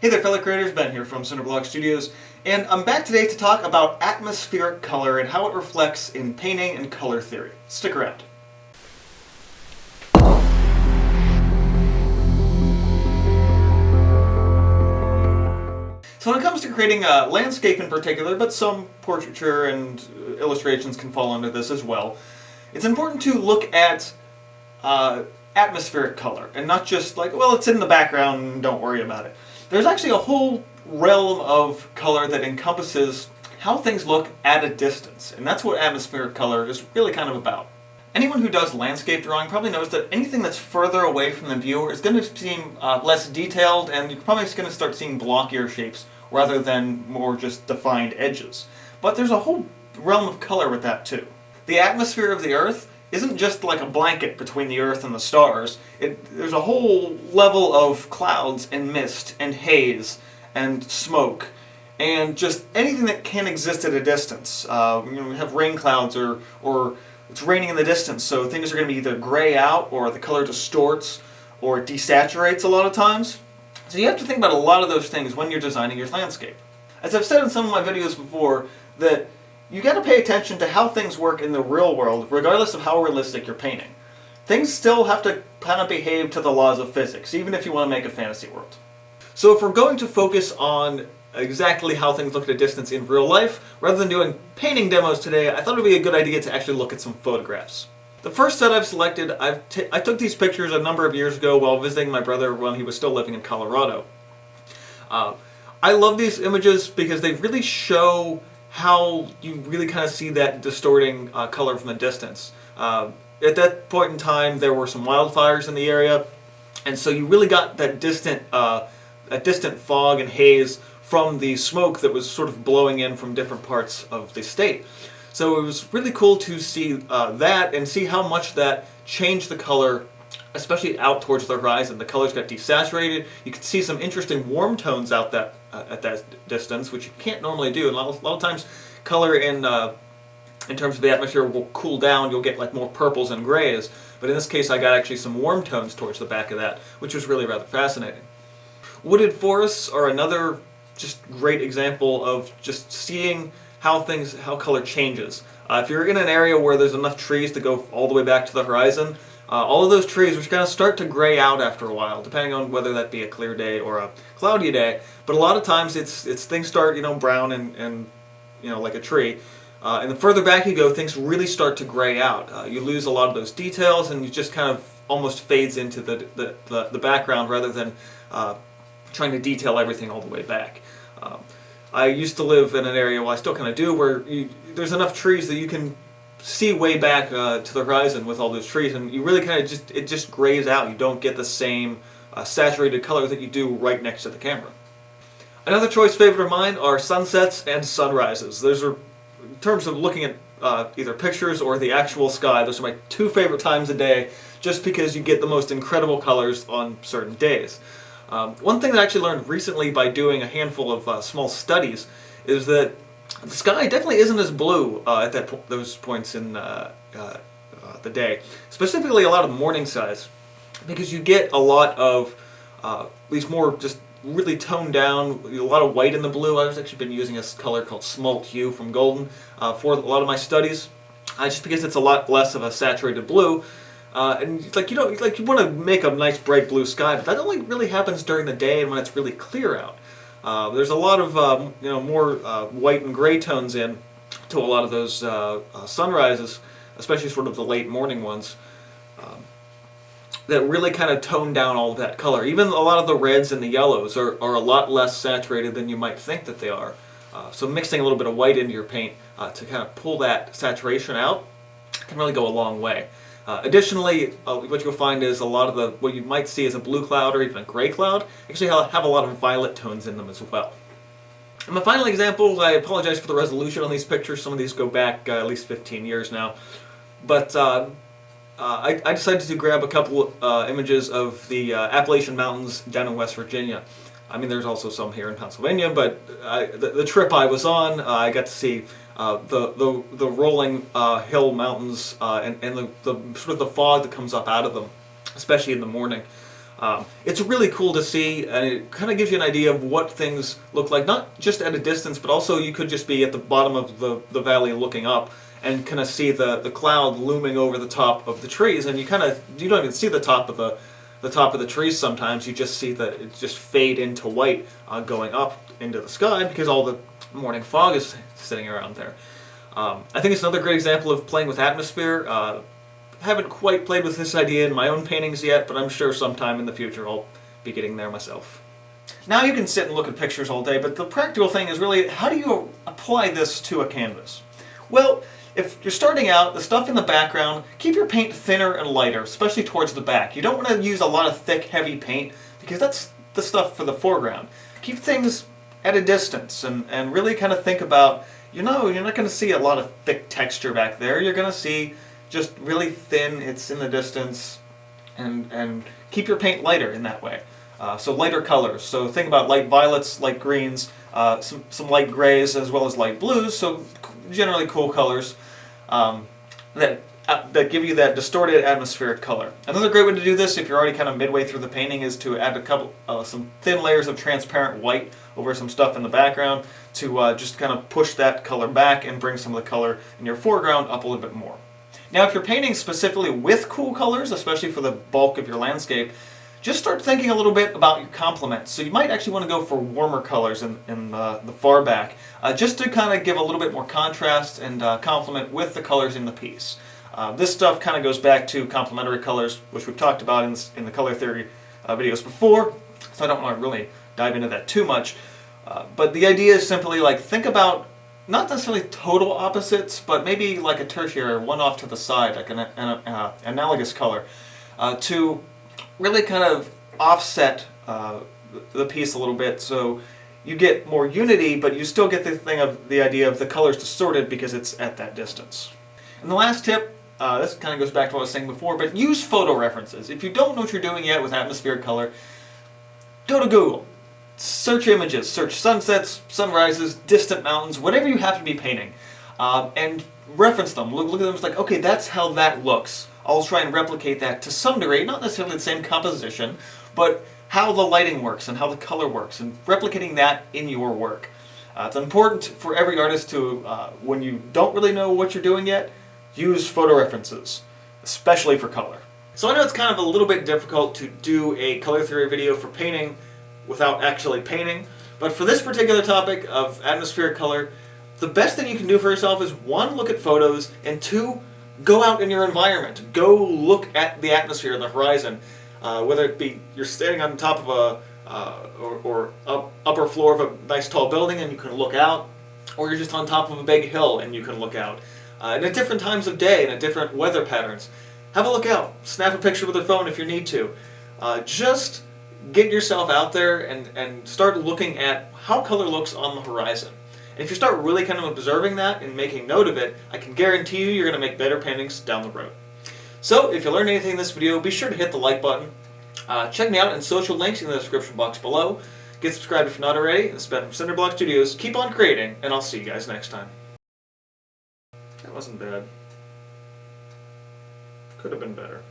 Hey there fellow creators, Ben here from Cinderblock Studios, and I'm back today to talk about atmospheric color and how it reflects in painting and color theory. Stick around. So when it comes to creating a landscape in particular, but some portraiture and illustrations can fall under this as well, it's important to look at atmospheric color and not just like, well, it's in the background, don't worry about it. There's actually a whole realm of color that encompasses how things look at a distance, and that's what atmospheric color is really kind of about. Anyone who does landscape drawing probably knows that anything that's further away from the viewer is going to seem less detailed, and you're probably just going to start seeing blockier shapes rather than more just defined edges. But there's a whole realm of color with that too. The atmosphere of the Earth isn't just like a blanket between the Earth and the stars. There's a whole level of clouds and mist and haze and smoke and just anything that can exist at a distance. We have rain clouds or it's raining in the distance, so things are going to be either gray out or the color distorts or desaturates a lot of times. So you have to think about a lot of those things when you're designing your landscape. As I've said in some of my videos before, that you got to pay attention to how things work in the real world, regardless of how realistic you're painting. Things still have to kind of behave to the laws of physics, even if you want to make a fantasy world. So if we're going to focus on exactly how things look at a distance in real life, rather than doing painting demos today, I thought it would be a good idea to actually look at some photographs. The first set I've selected, I took these pictures a number of years ago while visiting my brother when he was still living in Colorado. I love these images because they really show how you really kind of see that distorting color from the distance. At that point in time, there were some wildfires in the area, and so you really got that distant fog and haze from the smoke that was sort of blowing in from different parts of the state. So it was really cool to see that and see how much that changed the color, especially out towards the horizon. The colors got desaturated. You could see some interesting warm tones out at that distance, which you can't normally do. And a lot of times, color in terms of the atmosphere will cool down. You'll get like more purples and grays. But in this case, I got actually some warm tones towards the back of that, which was really rather fascinating. Wooded forests are another just great example of just seeing how color changes. If you're in an area where there's enough trees to go all the way back to the horizon, all of those trees which kind of start to gray out after a while, depending on whether that be a clear day or a cloudy day. But a lot of times it's things start brown and like a tree. And the further back you go, things really start to gray out. You lose a lot of those details, and you just kind of almost fades into the background rather than trying to detail everything all the way back. I used to live in an area, well I still kind of do, where there's enough trees that you can see way back to the horizon with all those trees, and you really kind of it just grays out. You don't get the same saturated color that you do right next to the camera. Another choice favorite of mine are sunsets and sunrises. Those are, in terms of looking at either pictures or the actual sky, those are my two favorite times a day, just because you get the most incredible colors on certain days. One thing that I actually learned recently by doing a handful of small studies is that the sky definitely isn't as blue at those points in the day. Specifically a lot of morning skies, because you get a lot of these more just really toned down, a lot of white in the blue. I've actually been using a color called smalt hue from Golden for a lot of my studies, just because it's a lot less of a saturated blue. And you want to make a nice bright blue sky, but that only really happens during the day and when it's really clear out. There's a lot of more white and gray tones in to a lot of those sunrises, especially sort of the late morning ones, that really kind of tone down all of that color. Even a lot of the reds and the yellows are a lot less saturated than you might think that they are. So mixing a little bit of white into your paint to kind of pull that saturation out can really go a long way. Additionally, what you'll find is a lot of what you might see as a blue cloud or even a gray cloud actually have a lot of violet tones in them as well. And my final example, I apologize for the resolution on these pictures. Some of these go back at least 15 years now. But I decided to grab a couple images of the Appalachian Mountains down in West Virginia. I mean, there's also some here in Pennsylvania, but the trip I was on, I got to see the rolling hill mountains and the sort of the fog that comes up out of them, especially in the morning. It's really cool to see, and it kind of gives you an idea of what things look like, not just at a distance, but also you could just be at the bottom of the valley looking up and kind of see the cloud looming over the top of the trees, and you don't even see the top of the trees sometimes. You just see that it just fade into white going up into the sky because all the morning fog is sitting around there. I think it's another great example of playing with atmosphere. Haven't quite played with this idea in my own paintings yet, but I'm sure sometime in the future I'll be getting there myself. Now you can sit and look at pictures all day, but the practical thing is really, how do you apply this to a canvas? Well, if you're starting out, the stuff in the background, keep your paint thinner and lighter, especially towards the back. You don't want to use a lot of thick, heavy paint, because that's the stuff for the foreground. Keep things at a distance, and really kind of think about, you're not going to see a lot of thick texture back there. You're going to see just really thin, it's in the distance, and keep your paint lighter in that way. So lighter colors. So think about light violets, light greens, some light grays, as well as light blues. So generally cool colors that give you that distorted atmospheric color. Another great way to do this, if you're already kind of midway through the painting, is to add some thin layers of transparent white over some stuff in the background to just kind of push that color back and bring some of the color in your foreground up a little bit more. Now, if you're painting specifically with cool colors, especially for the bulk of your landscape, just start thinking a little bit about your complements. So you might actually want to go for warmer colors in the far back, just to kind of give a little bit more contrast and complement with the colors in the piece. This stuff kind of goes back to complementary colors, which we've talked about in the color theory videos before, so I don't want to really dive into that too much. But the idea is simply like, think about not necessarily total opposites, but maybe like a tertiary, one off to the side, like an analogous color, to really kind of offset the piece a little bit, so you get more unity, but you still get the idea of the colors distorted because it's at that distance. And the last tip, this kind of goes back to what I was saying before, but use photo references. If you don't know what you're doing yet with atmospheric color, go to Google. Search images, search sunsets, sunrises, distant mountains, whatever you happen to be painting, and reference them. Look at them, it's like, okay, that's how that looks. I'll try and replicate that to some degree, not necessarily the same composition, but how the lighting works and how the color works, and replicating that in your work. It's important for every artist to, when you don't really know what you're doing yet, use photo references, especially for color. So I know it's kind of a little bit difficult to do a color theory video for painting without actually painting, but for this particular topic of atmospheric color, the best thing you can do for yourself is, one, look at photos, and two, go out in your environment. Go look at the atmosphere, the horizon, whether it be you're standing on top of upper floor of a nice tall building and you can look out, or you're just on top of a big hill and you can look out. And at different times of day and at different weather patterns, have a look out. Snap a picture with your phone if you need to. Just get yourself out there and start looking at how color looks on the horizon. And if you start really kind of observing that and making note of it, I can guarantee you you're going to make better paintings down the road. So if you learned anything in this video, be sure to hit the like button. Check me out in social links in the description box below. Get subscribed if you're not already. This has been from Cinderblock Studios. Keep on creating, and I'll see you guys next time. That wasn't bad. Could have been better.